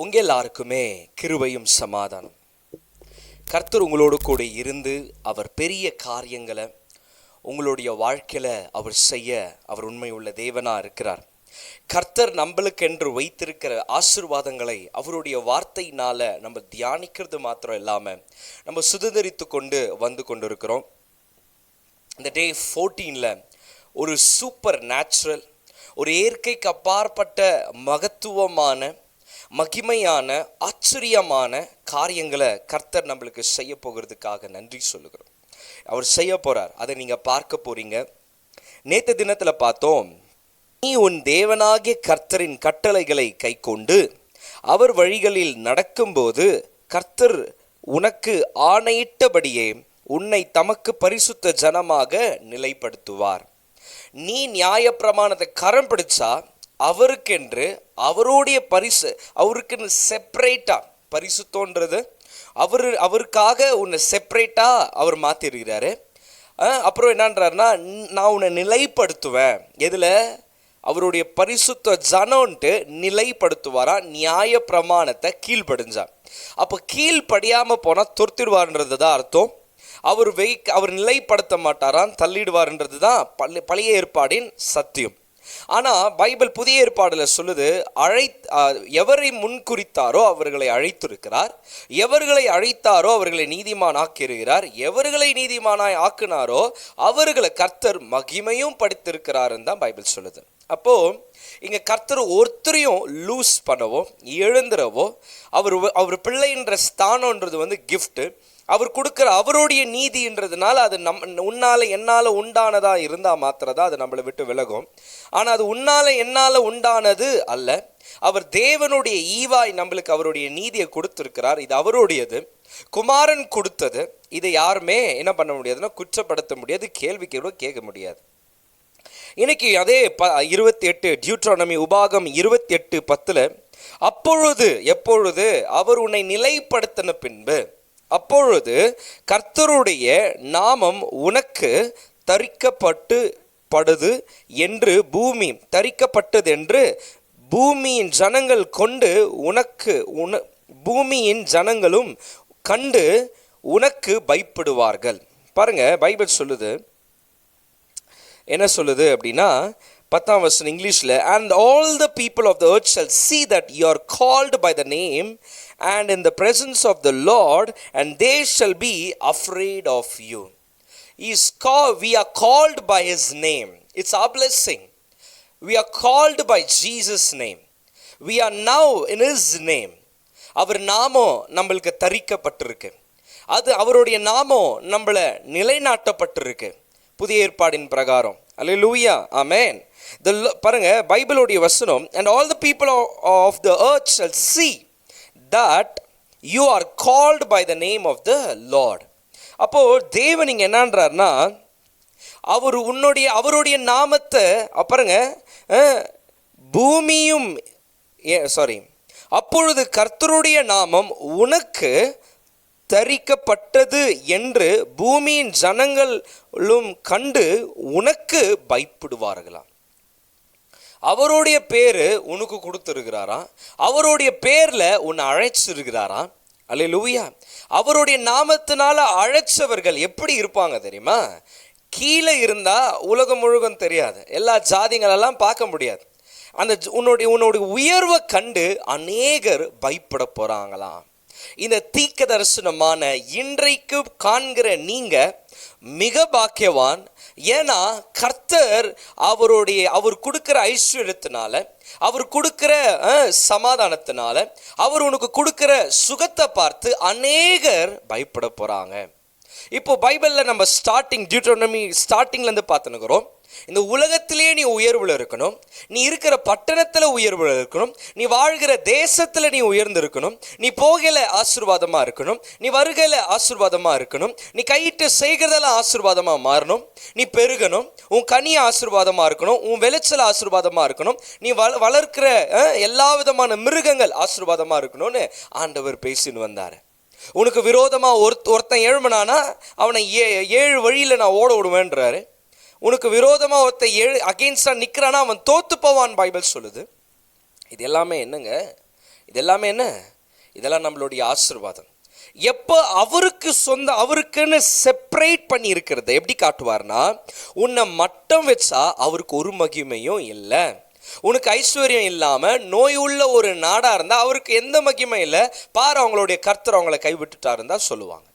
உங்க எல்லாருக்குமே கிருபையும் சமாதானம். கர்த்தர் உங்களோடு கூட இருந்து அவர் பெரிய காரியங்களை உங்களுடைய வாழ்க்கையில அவர் செய்ய அவர் உண்மை உள்ள தேவனா இருக்கிறார். கர்த்தர் நம்மளுக்கென்று வைத்திருக்கிற ஆசீர்வாதங்களை அவருடைய வார்த்தையினால நம்ம தியானிக்கிறது மாத்திரம் இல்லாம நம்ம சுதந்திரித்து கொண்டு வந்து கொண்டிருக்கிறோம். இந்த டே 14ல ஒரு சூப்பர் நேச்சுரல், ஒரு இயற்கைக்கு அப்பாற்பட்ட மகத்துவமான, மகிமையான, ஆச்சரியமான காரியங்களை கர்த்தர் நம்மளுக்கு செய்ய போகிறதுக்காக நன்றி சொல்லுகிறோம். அவர் செய்ய போறார், அதை நீங்க பார்க்க போறீங்க. நேற்று தினத்துல பார்த்தோம், நீ உன் தேவனாகிய கர்த்தரின் கட்டளைகளை கைக்கொண்டு அவர் வழிகளில் நடக்கும்போது கர்த்தர் உனக்கு ஆணையிட்டபடியே உன்னை தமக்கு பரிசுத்த ஜனமாக நிலைப்படுத்துவார். நீ நியாயப்பிரமாணத்தை கரம் பிடிச்சா அவருக்கென்று அவருடைய அவருக்குன்னு செப்பரேட்டா பரிசுத்தோன்றது அவருக்காக உன்னை செப்பரேட்டா அவர் மாத்திருக்கிறாரு. அப்புறம் என்னன்றாருன்னா, நான் உன்னை நிலைப்படுத்துவேன். எதுல? அவருடைய பரிசுத்த ஜனம்ன்ட்டு நிலைப்படுத்துவாரா, நியாய பிரமாணத்தை கீழ்படிஞ்சா. அப்போ கீழ்படியாம போனா துரத்திடுவார்ன்றது தான் அர்த்தம். அவர் நிலைப்படுத்த மாட்டாரான், தள்ளிடுவார்ன்றது தான் பழைய ஏற்பாடின் சத்தியம். ஆனால் பைபிள் புதிய ஏற்பாடுல சொல்லுது, எவரை முன்குறித்தாரோ அவர்களை அழைத்திருக்கிறார், எவர்களை அழைத்தாரோ அவர்களை நீதிமான் ஆக்கியிருக்கிறார், எவர்களை நீதிமானாய் ஆக்கினாரோ அவர்களை கர்த்தர் மகிமையும் படித்திருக்கிறாருன்னு தான் பைபிள் சொல்லுது. அப்போ இங்க கர்த்தர் ஒருத்தரையும் லூஸ் பண்ணவோ எழுந்துறவோ, அவர் பிள்ளைன்ற ஸ்தானம்ன்றது கிஃப்ட். அவர் கொடுக்குற அவருடைய நீதின்றதுனால அது உன்னால என்னால் உண்டானதா இருந்தால் மாத்திரதான் அது நம்மளை விட்டு விலகும். ஆனால் அது உன்னால என்னால் உண்டானது அல்ல. அவர் தேவனுடைய ஈவாய் நம்மளுக்கு அவருடைய நீதியை கொடுத்திருக்கிறார். இது அவருடையது, குமாரன் கொடுத்தது. இதை யாருமே என்ன பண்ண முடியாதுன்னா குற்றப்படுத்த முடியாது, கேள்வி கேட்க முடியாது. இன்னைக்கு அதே 28 டியூட்ரானமி உபாகம் 28:10 அப்பொழுது எப்பொழுது அவர் உன்னை நிலைப்படுத்தின பின்பு, அப்பொழுது கர்த்தருடைய நாமம் உனக்கு தரிக்கப்பட்டது என்று பூமியின் ஜனங்கள் கொண்டு பூமியின் ஜனங்களும் கண்டு உனக்கு பயப்படுவார்கள். பாருங்க, பைபிள் சொல்லுது, என்ன சொல்லுது அப்படின்னா 10ஆம் வசனம் இங்கிலீஷ்ல, and all the people of the earth shall see that you are called by the name and in the presence of the Lord, and they shall be afraid of you. We are called by his name. It's our blessing. We are called by Jesus' name. We are now in his name. அவர் நாமம் நம்மளுக்கு தரிக்கப்பட்டிருக்கு. அது அவருடைய நாமம் நம்மளை நிலைநாட்டப்பட்டிருக்கு புதிய ஏற்பாடின் பிரகாரம். அல்லேலூயா, ஆமென். பாருங்க, பைபிளுடைய வசனம், and all the people of the earth shall see that you are called by the name of the Lord. அப்போ தேவன் இங்க என்னன்றார்னா, அவருடைய நாமத்தை பாருங்க, பூமியும் அப்பொழுது கர்த்தருடைய நாமம் உனக்கு தரிக்கப்பட்டது என்று பூமியின் ஜனங்களும் கண்டு உனக்கு பயப்படுவார்களாம். அவருடைய பேரு உனக்கு கொடுத்திருக்கிறாராம், அவருடைய பேர்ல உன்னை அழைச்சிருக்கிறாராம். அல்லேலூயா. அவருடைய நாமத்தினால அழைச்சவர்கள் எப்படி இருப்பாங்க தெரியுமா? கீழே இருந்தா உலகம் முழுவதும் தெரியாது, எல்லா ஜாதிகளெல்லாம் பார்க்க முடியாது. அந்த உன்னுடைய உயர்வை கண்டு அநேகர் பயப்பட போறாங்களாம். இந்த தீர்க்க தரிசனமான இன்றைக்கு காண்கிற நீங்க மிக பாக்கியவான். ஏன்னா கர்த்தர் அவர் கொடுக்கிற ஐஸ்வர்யத்தினால, அவர் கொடுக்கிற சமாதானத்தினால, அவர் உனக்கு கொடுக்கிற சுகத்தை பார்த்து அநேகர் பயப்பட போறாங்க. இப்போ பைபிள்ல நம்ம டியூட்ரானமி ஸ்டார்டிங்ல இருந்து பார்த்துனுக்கிறோம். இந்த உலகத்திலே நீ உயர்வுல இருக்கணும், நீ இருக்கிற பட்டணத்துல உயர்வுல இருக்கணும், நீ வாழ்கிற தேசத்துல நீ உயர்ந்து இருக்கணும், நீ போகல ஆசீர்வாதமா இருக்கணும், நீ வருகையில ஆசீர்வாதமா இருக்கணும், நீ கையிட்டு செய்கிறதெல்லாம் ஆசீர்வாதமா மாறணும், நீ பெருகணும், உன் கனி ஆசீர்வாதமா இருக்கணும், உன் விளைச்சல் ஆசீர்வாதமா இருக்கணும், நீ வளர்க்கிற எல்லா விதமான மிருகங்கள் ஆசீர்வாதமா இருக்கணும்னு ஆண்டவர் பேசின்னு வந்தாரு. உனக்கு விரோதமா ஒருத்தன் எழுமனானா அவனை 7 வழியில நான் ஓட விடுவேன்றாரு. உனக்கு விரோதமா ஒருத்தன் அகெயின்ஸ்டா நிக்கிறானா அவன் தோத்து போவான் பைபிள் சொல்லுது. இது எல்லாமே என்னங்க? இதெல்லாமே என்ன? இதெல்லாம் நம்மளுடைய ஆசீர்வாதம். எப்போ அவருக்கு அவருக்குன்னு செப்பரேட் பண்ணி இருக்கிறத எப்படி காட்டுவார்னா, உன்னை மட்டம் வச்சா அவருக்கு ஒரு மகிமையும் இல்லை. உனக்கு ஐஸ்வர்யம் இல்லாமல் நோய் உள்ள ஒரு நாடாக இருந்தால் அவருக்கு எந்த மகிமை இல்லை. பாரு, அவங்களுடைய கர்த்தர் அவங்கள கைவிட்டுட்டாருன்னு தான் சொல்லுவாங்க.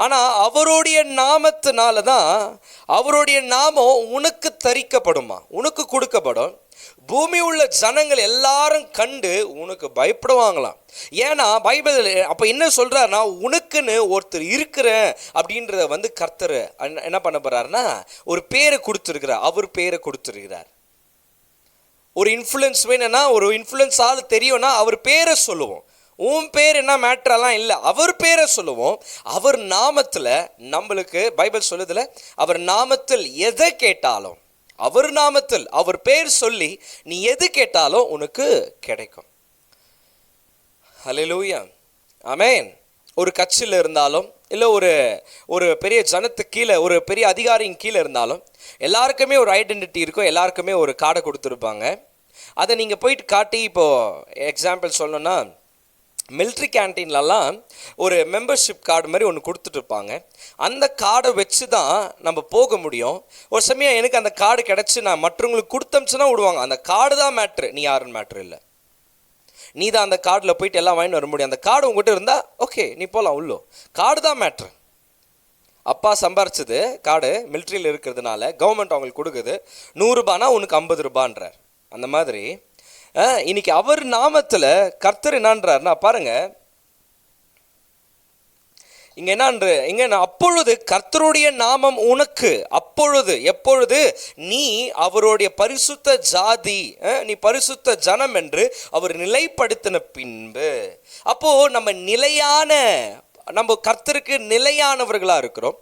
ஆனால் அவருடைய நாமத்தினால தான், அவருடைய நாமம் உனக்கு தரிக்கப்படுமா, உனக்கு கொடுக்கப்படும். பூமி உள்ள ஜனங்கள் எல்லாரும் கண்டு உனக்கு பயப்படுவாங்களாம். ஏன்னா பைபிள் அப்போ என்ன சொல்கிறாருன்னா, உனக்குன்னு ஒருத்தர் இருக்கிறேன் அப்படின்றத கர்த்தர் என்ன பண்ண போகிறாருன்னா, ஒரு பேரை கொடுத்துருக்கிறார். அவர் பேரை கொடுத்துருக்கிறார். ஒரு இன்ஃப்ளூயன்ஸ் வேணும்னா, ஒரு இன்ஃப்ளூயன்ஸ் ஆள் தெரியும்னா அவர் பேரை சொல்லுவோம். உன் பேர் என்ன மேட்ரெல்லாம் இல்லை, அவர் பேரை சொல்லுவோம். அவர் நாமத்தில் நம்மளுக்கு பைபிள் சொல்லுதில்ல, அவர் நாமத்தில் எதை கேட்டாலும், அவர் நாமத்தில் அவர் பேர் சொல்லி நீ எது கேட்டாலும் உனக்கு கிடைக்கும். ஹல்லேலூயா, ஆமென். ஒரு கட்சியில் இருந்தாலும் இல்லை ஒரு பெரிய ஜனத்துக்கு கீழே, ஒரு பெரிய அதிகாரியின் கீழே இருந்தாலும் எல்லாருக்குமே ஒரு ஐடென்டிட்டி இருக்கும். எல்லாருக்குமே ஒரு கார்டை கொடுத்துருப்பாங்க. அதை நீங்கள் போயிட்டு காட்டி, இப்போது எக்ஸாம்பிள் சொல்லணும்னா, மிலிட்ரி கேன்டீன்லலாம் ஒரு மெம்பர்ஷிப் கார்டு மாதிரி ஒன்று கொடுத்துட்ருப்பாங்க. அந்த கார்டை வச்சு தான் நம்ம போக முடியும். ஒரு சமயம் எனக்கு அந்த கார்டு கிடச்சி நான் மற்றவங்களுக்கு கொடுத்தமிச்சுன்னா விடுவாங்க. அந்த கார்டு தான் மேட்ரு, நீ யாருன்னு மேட்ரு இல்லை. நீ தான் அந்த கார்டில் போயிட்டு எல்லாம் வாங்கிட்டு வர முடியும். அந்த கார்டு உங்கள்கிட்ட இருந்தால் ஓகே, நீ போகலாம் உள்ளோ. கார்டு தான் மேட்ரு. அப்பா சம்பாரிச்சது கார்டு மிலிட்ரியில் இருக்கிறதுனால கவர்மெண்ட் அவங்களுக்கு கொடுக்குது. 100 ரூபானா உனக்கு 50 ரூபான்றார். அந்த மாதிரி இன்னைக்கு அவர் நாமத்தில் கர்த்தர் என்னன்றார்னா, பாருங்க இங்க என்ன, அப்பொழுது கர்த்தருடைய நாமம் உனக்கு, அப்பொழுது எப்பொழுது நீ அவருடைய பரிசுத்த ஜாதி, நீ பரிசுத்த ஜனம் என்று அவர் நிலைப்படுத்தின பின்பு, அப்போ நம்ம கர்த்தருக்கு நிலையானவர்களாக இருக்கிறோம்.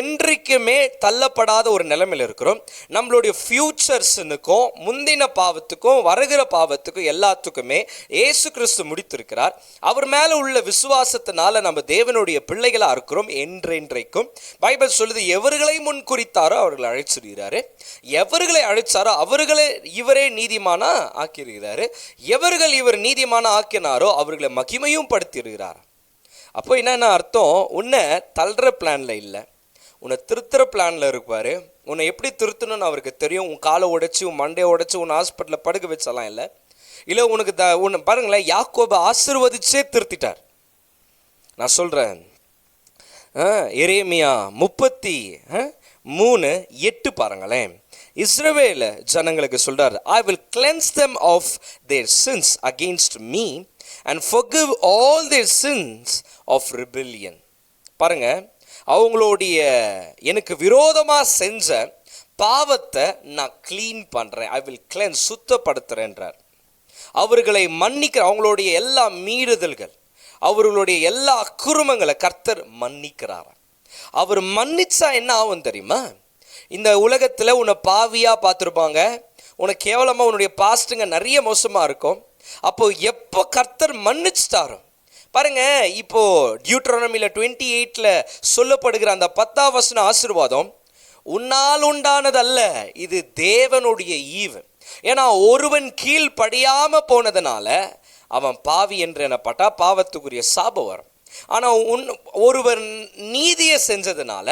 என்றைக்குமே தள்ளப்படாத ஒரு நிலைமையில் இருக்கிறோம். நம்மளுடைய ஃபியூச்சர்ஸுக்கும் முந்தின பாவத்துக்கும் வருகிற பாவத்துக்கும் எல்லாத்துக்குமே இயேசு கிறிஸ்து முடித்திருக்கிறார். அவர் மேலே உள்ள விசுவாசத்தினால நம்ம தேவனுடைய பிள்ளைகளாக இருக்கிறோம் என்றென்றைக்கும். பைபிள் சொல்லுது, எவர்களை முன் குறித்தாரோ அவர்களை அழைச்சிருக்கிறாரு, எவர்களை அழைச்சாரோ அவர்களை இவரே நீதிமானா ஆக்கியிருக்கிறாரு, எவர்கள் இவர் நீதிமானா ஆக்கினாரோ அவர்களை மகிமையும் படுத்தியிருக்கிறார். அப்போ என்னென்ன அர்த்தம், உன்னை தள்ளுற பிளானில் இல்லை, உன்னை திருத்துற பிளானில் இருப்பார். உன்னை எப்படி திருத்தணும்னு அவருக்கு தெரியும். உன் காலை உடைச்சி, உன் மண்டையை உடைச்சி, உன் ஹாஸ்பிட்டலில் படுக்க வச்சலாம் இல்லை உனக்கு உன்னை பாருங்களேன், யாக்கோபை ஆசீர்வதிச்சே திருத்திட்டார். நான் சொல்கிறேன், எரேமியா 33:8 பாருங்களேன். இஸ்ரவேல் ஜனங்களுக்கு சொல்றார், I will cleanse them of their sins against me and forgive all their sins of rebellion. பாருங்க, அவங்களுடைய எனக்கு விரோதமாக செஞ்ச பாவத்தை நான் க்ளீன் பண்ணுறேன். I will cleanse, சுத்தப்படுத்துறேன்றார். அவர்களை மன்னிக்கிற, அவங்களுடைய எல்லா மீறுதல்கள், அவர்களுடைய எல்லா அக்குறுமங்களை கர்த்தர் மன்னிக்கிறார். அவர் மன்னிச்சா என்ன ஆகும் தெரியுமா? இந்த உலகத்தில் உன்னை பாவியாக பார்த்துருப்பாங்க, உனக்கு கேவலமாக உன்னுடைய பாஸ்ட்டுங்க நிறைய மோசமாக இருக்கும். அப்போ எப்போ கர்த்தர் மன்னிச்சிட்டாரோ பாருங்க, இப்போ டியூட்ரானமியில் 28 சொல்லப்படுகிற அந்த 10ஆம் வசன ஆசீர்வாதம் உன்னால் உண்டானதல்ல, இது தேவனுடைய ஈவு. ஏன்னா ஒருவன் கீழ் படியாமல் போனதுனால அவன் பாவி என்று எனப்பட்டா பாவத்துக்குரிய சாபம் வரும். ஆனால் ஒருவர் நீதியை செஞ்சதுனால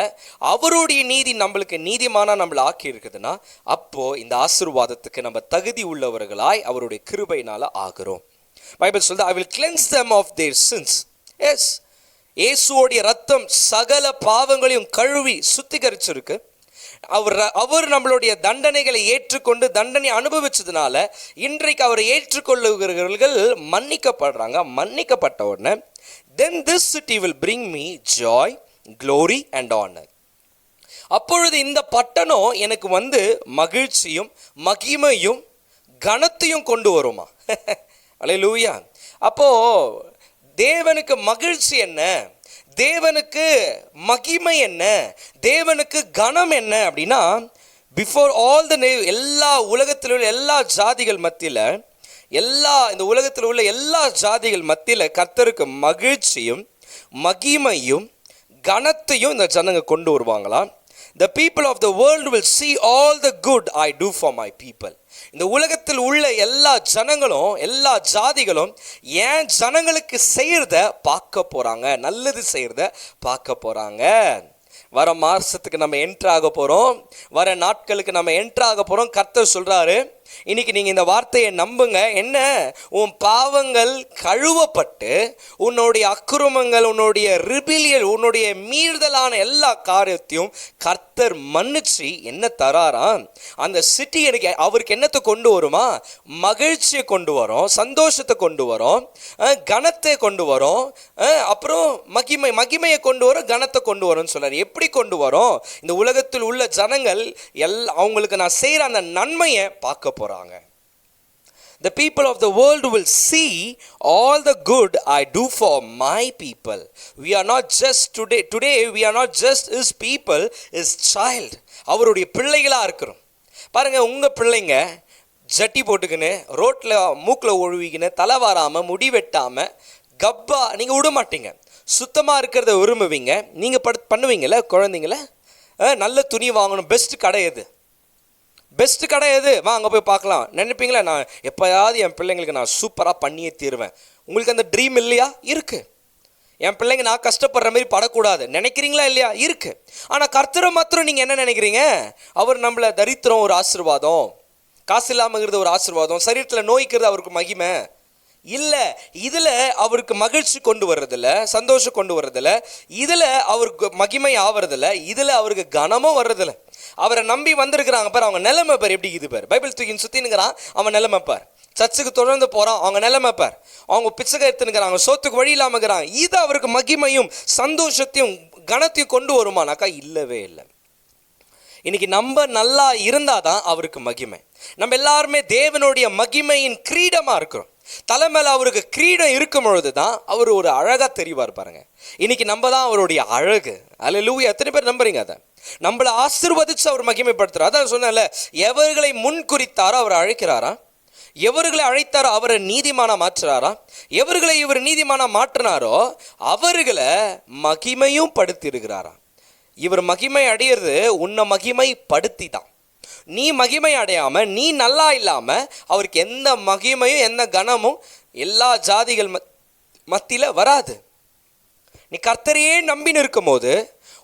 அவருடைய நீதி நம்மளுக்கு நீதிமானா நம்மளை ஆக்கி இருக்குதுன்னா, அப்போது இந்த ஆசீர்வாதத்துக்கு நம்ம தகுதி உள்ளவர்களாய் அவருடைய கிருபையினால் ஆகிறோம். பைபிள் சொல்லுது, I will cleanse them of their sins. Yes, இயேசுவோடைய ரத்தம் சகல பாவங்களையும் கழுவி சுத்திகரிச்சிருக்கு. அவர் நம்மளுடைய தண்டனைகளை ஏற்றுக்கொண்டு தண்டனை அனுபவிச்சதுனால இன்றைக்கு அவரை ஏற்றுக்கொள்ளுகிறவர்கள் மன்னிக்கப்படுறாங்க. மன்னிக்கப்பட்ட உடனே then this city will bring me joy, glory and honor. அப்பொழுது இந்த பட்டணம் எனக்கு மகிழ்ச்சியும் மகிமையும் கனத்தையும் கொண்டு வருமா? அல்லேலூயா. அப்போ தேவனுக்கு மகிழ்ச்சி என்ன, தேவனுக்கு மகிமை என்ன, தேவனுக்கு கனம் என்ன அப்படின்னா, பிஃபோர் ஆல் த எல்லா உலகத்தில் உள்ள எல்லா ஜாதிகள் மத்தியில், இந்த உலகத்தில் உள்ள எல்லா ஜாதிகள் மத்தியில் கர்த்தருக்கு மகிழ்ச்சியும் மகிமையும் கனத்தையும் இந்த ஜனங்க கொண்டு வருவாங்களாம். The people of the world will see all the good I do for my people. இந்த உலகத்தில் உள்ள எல்லா ஜனங்களும் எல்லா ஜாதிகளும் ஏன் ஜனங்களுக்கு செய்யறத பார்க்க போறாங்க, நல்லது செய்யறத பார்க்க போறாங்க. வர மாசத்துக்கு நம்ம என்ட்ரு ஆக போறோம், வர நாட்களுக்கு நம்ம என்ட்ரு ஆக போறோம். கர்த்தர் சொல்றாரு, இன்னைக்கு நீங்க இந்த வார்த்தையை நம்புங்க. என்ன? உன் பாவங்கள் கழுவப்பட்டு உன்னுடைய அக்கிரமங்கள், உன்னுடைய ரிபிலியல், உன்னுடைய மீறுதலான எல்லா காரியத்தையும் கர்த்தர் மன்னிச்சு என்ன தராராம்? அந்த சிட்டி எனக்கு அவருக்கு என்னத்தை கொண்டு வருமா? மகிழ்ச்சியை கொண்டு வரும், சந்தோஷத்தை கொண்டு வரும், கனத்தை கொண்டு வரும், அப்புறம் மகிமையை கொண்டு வரும், கனத்தை கொண்டு வரும்னு சொல்றாரு. எப்படி கொண்டு வரும்? இந்த உலகத்தில் உள்ள ஜனங்கள் அவங்களுக்கு நான் செய்யற அந்த நன்மையை பார்க்க போறாங்க. The people of the world will see all the good I do for my people. We are not just today we are not just his people, his child. அவருடைய பிள்ளைகளா இருக்கிறோம். பாருங்க, உங்க பிள்ளைங்க ஜட்டி போட்டுக்கின்னு ரோட்ல மூக்கில் ஒழுவிக்கின்னு தலை வாராம முடி வெட்டாம கப்பா நீங்க விட மாட்டீங்க. சுத்தமா இருக்கிறத விரும்புவீங்க. நீங்க பண்ணுவீங்கல்ல குழந்தைங்கள? நல்ல துணி வாங்கணும், பெஸ்ட் கடை எது? பெஸ்ட் கடை எது? வா அங்கே போய் பார்க்கலாம் நினைப்பீங்களா? நான் எப்போயாவது என் பிள்ளைங்களுக்கு நான் சூப்பராக பண்ணியே தீருவேன். உங்களுக்கு அந்த ட்ரீம் இல்லையா? இருக்குது. என் பிள்ளைங்க நான் கஷ்டப்படுற மாதிரி படக்கூடாது நினைக்கிறீங்களா? இல்லையா? இருக்குது. ஆனால் கர்த்தரை மாத்திரம் நீங்கள் என்ன நினைக்கிறீங்க? அவர் நம்மளை தரித்திரம் ஒரு ஆசீர்வாதம், காசு இல்லாமங்கிறது ஒரு ஆசீர்வாதம், சரீரத்தில் நோய்க்கிறது அவருக்கு மகிமை இல்லை. இதில் அவருக்கு மகிழ்ச்சி கொண்டு வர்றதில்ல, சந்தோஷம் கொண்டு வர்றதில்ல, இதில் அவருக்கு மகிமை ஆவறதில்ல, இதில் அவருக்கு கனமும் வர்றதில்ல. அவரை நம்பி வந்திருக்கிறாங்க பார், அவங்க நிலைமை பார் எப்படி இது பார். பைபிள் தூக்கின்னு சுற்றினுக்கிறான், அவன் நிலைமை பார். சர்ச்சுக்கு தொடர்ந்து போகிறான், அவங்க நிலைமை பார். அவங்க பிச்சை எடுத்துனுக்கிறாங்க, சோத்துக்கு வழி இல்லாமல் இருக்கிறாங்க. இது அவருக்கு மகிமையும் சந்தோஷத்தையும் கனத்தையும் கொண்டு வருமானாக்கா? இல்லவே இல்லை. இன்னைக்கு நம்ம நல்லா இருந்தாதான் அவருக்கு மகிமை. நம்ம எல்லாருமே தேவனுடைய மகிமையின் கிரீடமா இருக்கிறோம். தலைமையில அவருக்கு கிரீடம் இருக்கும் பொழுது தான் அவர் ஒரு அழகா தெரிவார். பாருங்க, இன்னைக்கு நம்ம தான் அவருடைய அழகு. அல்லேலூயா! எத்தனை பேர் நம்புறீங்க? அதை நம்மளை ஆசீர்வதிச்சு அவர் மகிமைப்படுத்துறார். அதான் சொன்னேன்ல, எவர்களை முன் குறித்தாரோ அவர் அழைக்கிறாரா, எவர்களை அழைத்தாரோ அவரை நீதிமானா மாற்றுறாரா, எவர்களை இவர் நீதிமானா மாற்றினாரோ அவர்களை மகிமையும் படுத்தி இருக்கிறாரா. இவர் மகிமை அடையிறது உன்னை மகிமை படுத்தி தான். நீ மகிமை அடையாம, நீ நல்லா இல்லாம அவருக்கு எந்த மகிமையும் எந்த கனமும் எல்லா ஜாதிகள் மத்தியில வராது. நீ கர்த்தரையே நம்பின்னு இருக்கும் போது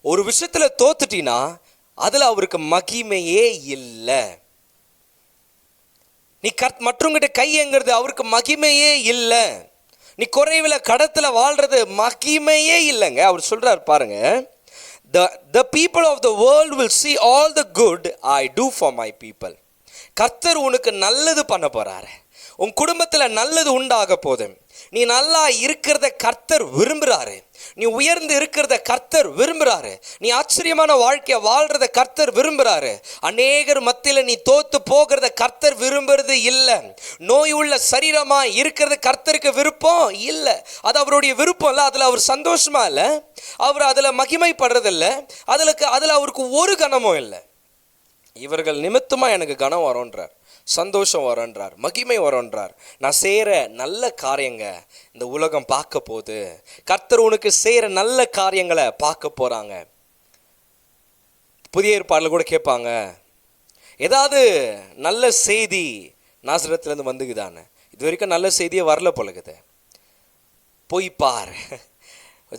ஒரு விஷயத்துல தோத்துட்டினா அதுல அவருக்கு மகிமையே இல்லை. நீ மற்றவங்கிட்ட கையங்கிறது அவருக்கு மகிமையே இல்லை. நீ குறைவில் கடத்துல வாழ்றது மகிமையே இல்லைங்க. அவர் சொல்றாரு பாருங்க, The people of the world will see all the good I do for my people. கர்த்தர் உனக்கு நல்லது பண்ண போறாரு. உன் குடும்பத்தில் நல்லது உண்டாக போதும். நீ நல்லா இருக்கிறத கர்த்தர் விரும்புகிறாரு. நீ உயர்ந்து இருக்கிறத கர்த்தர் விரும்புகிறாரு. நீ ஆச்சரியமான வாழ்க்கையை வாழ்றத கர்த்தர் விரும்புகிறாரு. அநேகர் மத்தியில் நீ தோத்து போகிறத கர்த்தர் விரும்புறது இல்லை. நோய் உள்ள சரீரமா இருக்கிறது கர்த்தருக்கு விருப்பம் இல்லை. அது அவருடைய விருப்பம் இல்லை. அதில் அவர் சந்தோஷமா இல்லை. அவர் அதில் மகிமைப்படுறதில்லை. அதில் அவருக்கு ஒரு கனமும் இல்லை. இவர்கள் நிமித்தமாக எனக்கு கனம் வரும்ன்றார், சந்தோஷம் வரும்ன்றார், மகிமை வரும்ன்றார். நான் செய்கிற நல்ல காரியங்க இந்த உலகம் பார்க்க போகுது. கர்த்தர் உனக்கு செய்கிற நல்ல காரியங்களை பார்க்க போகிறாங்க. புதிய ஏற்பாடில் கூட கேட்பாங்க, ஏதாவது நல்ல செய்தி நாசரத்துலேருந்து வந்துக்குதானே? இது வரைக்கும் நல்ல செய்தியே வரல போலக்குது. போய் பார்,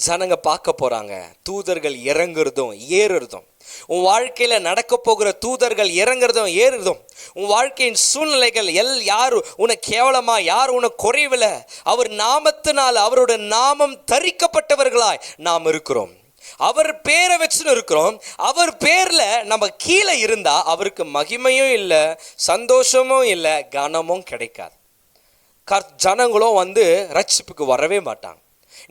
ஜனங்க பார்க்க போகிறாங்க. தூதர்கள் இறங்குறதும் ஏறுறதும், உன் வாழ்க்கையில் நடக்க போகிற தூதர்கள் இறங்குறதும் ஏறுறதும், உன் வாழ்க்கையின் சூழ்நிலைகள் யார் உன்னை கேவலமா, யார் உன்னை குறைவில், அவர் நாமத்தினால் அவரோட நாமம் தரிக்கப்பட்டவர்களாய் நாம் இருக்கிறோம். அவர் பேரை வச்சுன்னு இருக்கிறோம். அவர் பேர்ல நம்ம கீழே இருந்தா அவருக்கு மகிமையும் இல்லை, சந்தோஷமும் இல்லை, கனமும் கிடைக்காது. ஜனங்களும் ரட்சிப்புக்கு வரவே மாட்டாங்க.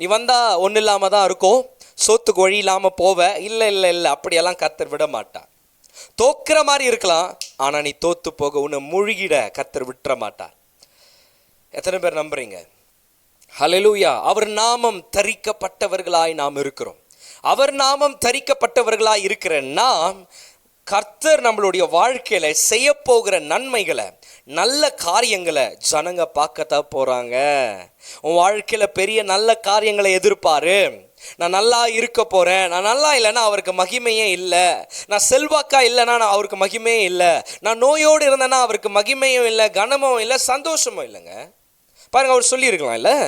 நீ வந்தா ஒன்றும் இல்லாம தான் இருக்கும், சோத்துக்கு வழி இல்லாம போவ. இல்லை இல்லை இல்லை, அப்படியெல்லாம் கர்த்தர் விட மாட்டார். தோக்கிற மாதிரி இருக்கலாம், ஆனா நீ தோத்து போக உன்னை முழுகிட கர்த்தர் விட்டுற மாட்டார். எத்தனை பேர் நம்புறீங்க? ஹல்லேலூயா! அவர் நாமம் தரிக்கப்பட்டவர்களாய் நாம் இருக்கிறோம். அவர் நாமம் தரிக்கப்பட்டவர்களாய் இருக்கிற நாம் கர்த்தர் நம்மளுடைய வாழ்க்கையில செய்ய போகிற நன்மைகளை, நல்ல காரியங்களை ஜனங்க பார்க்கத்தான் போறாங்க. உன் வாழ்க்கையில பெரிய நல்ல காரியங்களை எதிர்பாரு. நான் நல்லா இருக்க போகிறேன், நான் நல்லா இல்லைன்னா அவருக்கு மகிமையே இல்லை, நான் செல்வாக்கா இல்லைன்னா நான் அவருக்கு மகிமையே இல்லை, நான் நோயோடு இருந்தேன்னா அவருக்கு மகிமையும் இல்லை, கனமும் இல்லை, சந்தோஷமும் இல்லைங்க. பாருங்க, அவர் சொல்லியிருக்கலாம் இல்லை,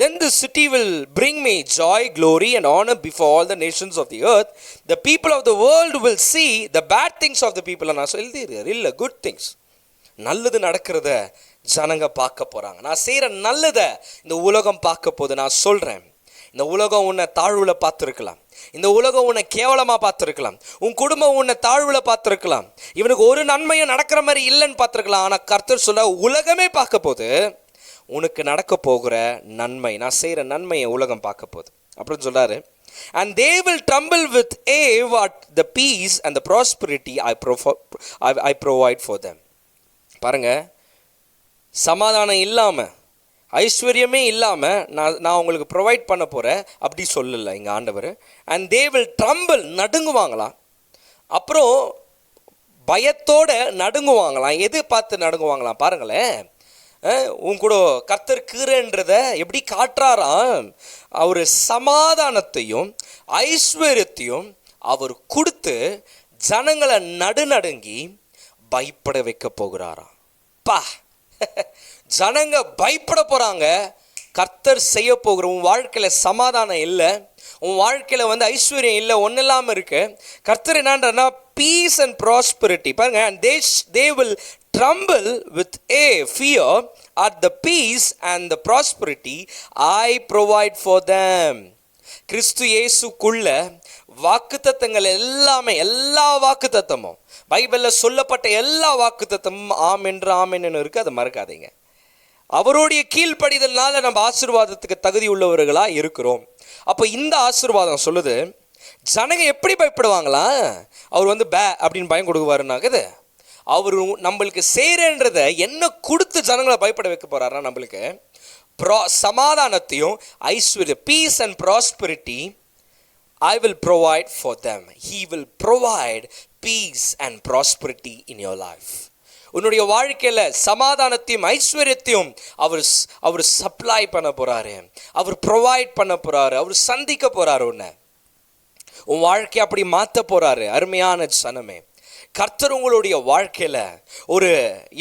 then the city will bring me joy, glory and honor before all the nations of the earth. The people of the world will see the bad things of the people. நான் சொல்லியிருக்காரு இல்லை, குட் திங்ஸ், நல்லது நடக்கிறத ஜனங்க பார்க்க போகிறாங்க. நான் செய்கிற நல்லதை இந்த உலகம் பார்க்க போது. நான் சொல்கிறேன், இந்த உலகம் உன்னை தாழ்வில் பார்த்துருக்கலாம், இந்த உலகம் உன்னை கேவலமாக பார்த்துருக்கலாம், உன் குடும்பம் உன்னை தாழ்வில் பார்த்துருக்கலாம், இவனுக்கு ஒரு நன்மையும் நடக்கிற மாதிரி இல்லைன்னு பார்த்துருக்கலாம். ஆனால் கர்த்தர் சொல்ல, உலகமே பார்க்க போது உனக்கு நடக்க போகிற நன்மை, நான் செய்கிற நன்மையை உலகம் பார்க்க போகுது அப்படின்னு சொல்கிறாரு. And they will tremble with awe at the peace and the prosperity I provide for them. பாருங்க, சமாதானம் இல்லாமல், ஐஸ்வர்யமே இல்லாமல் நான் உங்களுக்கு ப்ரொவைட் பண்ண போகிறேன் அப்படி சொல்லலை இங்கே ஆண்டவர். And they will tremble, நடுங்குவாங்களாம். அப்புறம் பயத்தோட நடுங்குவாங்களாம். எது பார்த்து நடுங்குவாங்களாம் பாருங்களேன். உன் கூட கர்த்தர் கீரைன்றதை எப்படி காட்டுறாராம், அவர் சமாதானத்தையும் ஐஸ்வர்யத்தையும் அவர் கொடுத்து ஜனங்களை நடுநடுங்கி பயப்பட வைக்க போகிறாராம். பா, ஜனங்க பயப்பட போகிறாங்க. கர்த்தர் செய்ய போகிற, உன் வாழ்க்கையில் சமாதானம் இல்லை, உன் வாழ்க்கையில் ஐஸ்வர்யம் இல்லை, ஒன்றும் இல்லாமல் இருக்கு. கர்த்தர் என்னன்றா பீஸ் அண்ட் ப்ராஸ்பரிட்டி. பாருங்க, and they will tremble with fear at the peace and the prosperity I provide for them. கிறிஸ்து இயேசுக்குள்ள வாக்குத்தத்தங்கள் எல்லாமே, எல்லா வாக்குத்தத்தமும் பைபிளில் சொல்லப்பட்ட எல்லா வாக்குத்தத்தமும் ஆம் என்று ஆமென் இருக்கு, அதை மறக்காதீங்க. அவருடைய கீழ்ப்படிதல்னால நம்ம ஆசீர்வாதத்துக்கு தகுதி உள்ளவர்களாக இருக்கிறோம். அப்போ இந்த ஆசீர்வாதம் சொல்லுது, ஜனங்க எப்படி பயப்படுவாங்களா, அவர் பே அப்படின்னு பயம் கொடுக்குவாருன்னாக்குது. அவர் நம்மளுக்கு செய்கிறன்றதை என்ன கொடுத்து ஜனங்களை பயப்பட வைக்க போகிறாருன்னா, நம்மளுக்கு சமாதானத்தையும் ஐஸ்வர்ய, peace and prosperity I will provide for them. He will provide peace and prosperity in your life. உன்னுடைய வாழ்க்கையில் சமாதானத்தையும் ஐஸ்வர்யத்தையும் அவர் சப்ளை பண்ண போகிறாரு, அவர் ப்ரொவைட் பண்ண போகிறாரு, அவர் சந்திக்க போகிறாரு. உன் வாழ்க்கையை அப்படி மாற்ற போகிறாரு. அருமையான ஜனமே, கர்த்தர் உங்களுடைய வாழ்க்கையில் ஒரு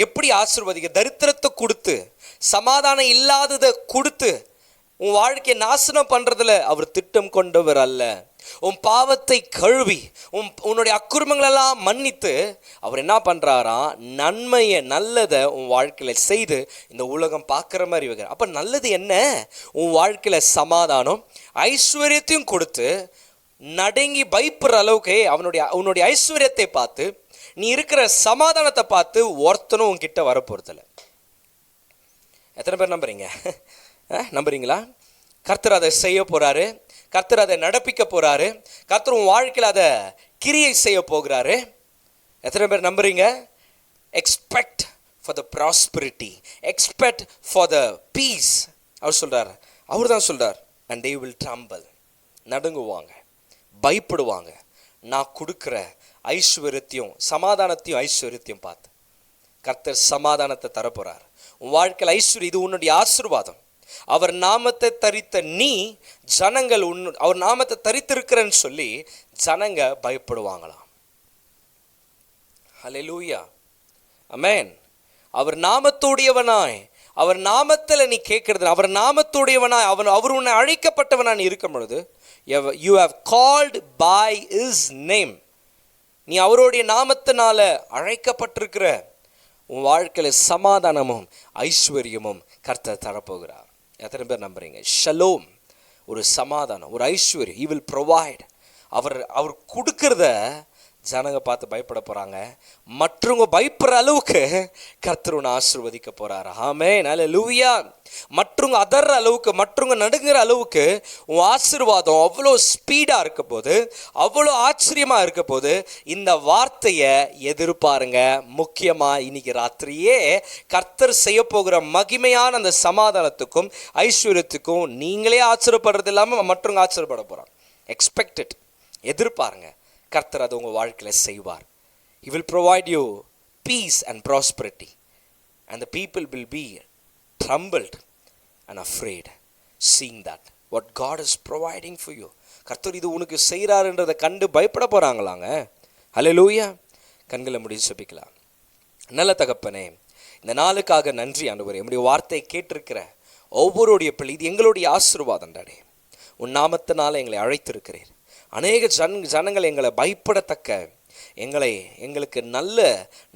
எப்படி ஆசீர்வதிக்க, தரித்திரத்தை கொடுத்து சமாதானம் இல்லாததை கொடுத்து உன் வாழ்க்கையை நாசனம் பண்ணுறதுல அவர் திட்டம் கொண்டவர் அல்ல. உன் பாவத்தை கழுவி உன்னுடைய அக்குறுமங்களெல்லாம் மன்னித்து அவர் என்ன பண்ணுறாராம், நன்மையை நல்லதை உன் வாழ்க்கையில் செய்து இந்த உலகம் பார்க்குற மாதிரி வைக்கிறார். அப்போ நல்லது என்ன, உன் வாழ்க்கையில் சமாதானம் ஐஸ்வர்யத்தையும் கொடுத்து நடுங்கி பயப்படுற அளவுக்கு உன்னுடைய ஐஸ்வர்யத்தை பார்த்து, நீ இருக்கிற சமாதானத்தை பார்த்து ஒருத்தனும் உன்கிட்ட வரப்போறதில்லை. எத்தனை பேர் நம்புறீங்க? நம்புறீங்களா? கர்த்தர் அதை செய்ய போறாரு, கர்த்தர் அதை நடப்பிக்க போறாரு, கர்த்தர் உன் வாழ்க்கையில் அதை கிரியை செய்ய போகிறாரு. எத்தனை பேர் நம்புறீங்க? Expect for the prosperity, expect for the peace. அவர் தான் சொல்றார். அண்ட் தே வில் ட்ரம்பிள், நடுங்குவாங்க, பயப்படுவாங்க. நான் கொடுக்குற ஐஸ்வர்யத்தையும் சமாதானத்தையும் ஐஸ்வர்யத்தையும் பார்த்து கர்த்தர் சமாதானத்தை தரப்போறார். உன் வாழ்க்கையில் ஐஸ்வர்யம், இது உன்னுடைய ஆசீர்வாதம். அவர் நாமத்தை தரித்த நீ, ஜனங்கள் அவர் நாமத்தை தரித்திருக்கிறன்னு சொல்லி ஜனங்க பயப்படுவாங்களாம். ஹல்லேலூயா, ஆமென். அவர் நாமத்துடையவனாய், அவர் நாமத்தில் நீ கேட்கறது, அவர் நாமத்துடையவனாய், அவர் உன்னை அழைக்கப்பட்டவனா நீ இருக்கும் பொழுது, you have called by his name, நீ அவருடைய நாமத்தினால அழைக்கப்பட்டிருக்கிற, உன் வாழ்க்கையில் சமாதானமும் ஐஸ்வர்யமும் கர்த்தர் தரப்போகிறார். எத்தனை பேர் நம்புறீங்க? ஷலோம், ஒரு சமாதானம், ஒரு ஐஸ்வர்யம். he will provide. அவர் கொடுக்கறத ஜனங்க பார்த்து பயப்பட போகிறாங்க. மற்றவங்க பயப்படுற அளவுக்கு கர்த்தர் உன்னை ஆசீர்வதிக்க போகிறார். ஆமென், அல்லேலூயா. மற்றவங்க அதர்ற அளவுக்கு, மற்றவங்க நடுங்கிற அளவுக்கு உன் ஆசீர்வாதம் அவ்வளோ ஸ்பீடாக இருக்க போது, அவ்வளோ ஆச்சரியமாக இருக்க போது. இந்த வார்த்தையை எதிர்பாருங்க. முக்கியமாக இன்னைக்கு ராத்திரியே கர்த்தர் செய்ய போகிற மகிமையான அந்த சமாதானத்துக்கும் ஐஸ்வர்யத்துக்கும் நீங்களே ஆச்சரியப்படுறது இல்லாமல் மற்றவங்க ஆச்சரியப்பட போகிறாங்க. எக்ஸ்பெக்டட், எதிர்பாருங்க. கர்த்தர் அது உங்கள் வாழ்க்கையில் செய்வார். He will provide you peace and prosperity, and the people will be trembled and afraid seeing that. what God is providing for you. கர்த்தர் இது உனக்கு செய்கிறாருன்றதை கண்டு பயப்பட போகிறாங்களாங்க? ஹல்லேலூயா. கண்களை மூடி ஜெபிக்கலாம். நல்ல தகப்பனே, இந்த நாளுக்காக நன்றி ஆண்டவரே. நம்முடைய வார்த்தையை கேட்டிருக்கிற ஒவ்வொருடைய பிள்ளை, இது எங்களுடைய ஆசீர்வாதம் தானே. உன் நாமத்தினால எங்களை அழைத்திருக்கிறீர். அநேக ஜனங்கள் எங்களை பயப்படத்தக்க எங்களுக்கு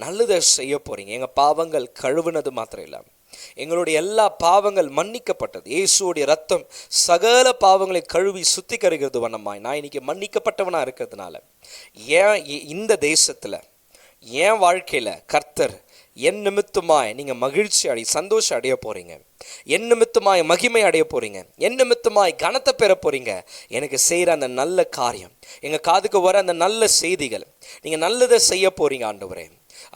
நல்லதை செய்ய போகிறீங்க. எங்கள் பாவங்கள் கழுவுனது மாத்திரம் இல்லாமல் எங்களுடைய எல்லா பாவங்கள் மன்னிக்கப்பட்டது. இயேசுடைய ரத்தம் சகல பாவங்களை கழுவி சுத்திகரிக்கிறது வண்ணமாய் நான் இன்னைக்கு மன்னிக்கப்பட்டவனாக இருக்கிறதுனால ஏன் இந்த தேசத்தில் என் வாழ்க்கையில் கர்த்தர் என் நிமித்தமாய் நீங்கள் மகிழ்ச்சி சந்தோஷம் அடைய போகிறீங்க. என் நிமித்தமாய் மகிமை அடைய போகிறீங்க. என் நிமித்தமாய் கனத்தை பெற போகிறீங்க. எனக்கு செய்கிற அந்த நல்ல காரியம், எங்கள் காதுக்கு வர அந்த நல்ல செய்திகள், நீங்கள் நல்லதை செய்ய போகிறீங்க ஆண்டவரே.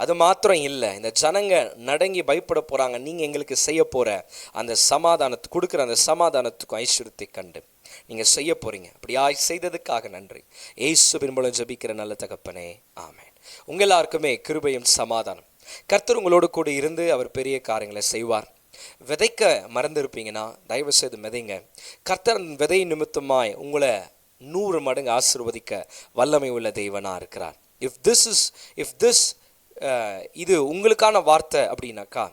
அது மாத்திரம் இல்லை, இந்த ஜனங்க நடங்கி பயப்பட போகிறாங்க. நீங்கள் எங்களுக்கு செய்ய போகிற அந்த சமாதானத்தை கொடுக்குற அந்த சமாதானத்துக்கும் ஐஸ்வர்யத்தை கண்டு நீங்கள் செய்ய போகிறீங்க. அப்படியாய் செய்ததுக்காக நன்றி. இயேசுவின் மூலம் ஜெபிக்கிற நல்ல தகப்பனே, ஆமென். உங்கள் எல்லாருக்குமே கிருபையும் சமாதானம். கர்த்தர் உங்களோடு கூட இருந்து அவர் பெரிய காரியங்களை செய்வார். விதைக்க மறந்துருப்பீங்கன்னா தயவு செய்து விதைங்க. கர்த்தர் விதை நிமித்தமாய் உங்களை 100 மடங்கு ஆசீர்வதிக்க வல்லமை உள்ள தெய்வனாக இருக்கிறார். இஃப் திஸ் இது உங்களுக்கான வார்த்தை அப்படின்னாக்கா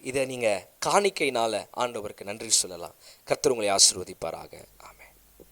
இதை நீங்கள் காணிக்கையினால் ஆண்டவருக்கு நன்றி சொல்லலாம். கர்த்தர் உங்களை ஆசீர்வதிப்பாராக.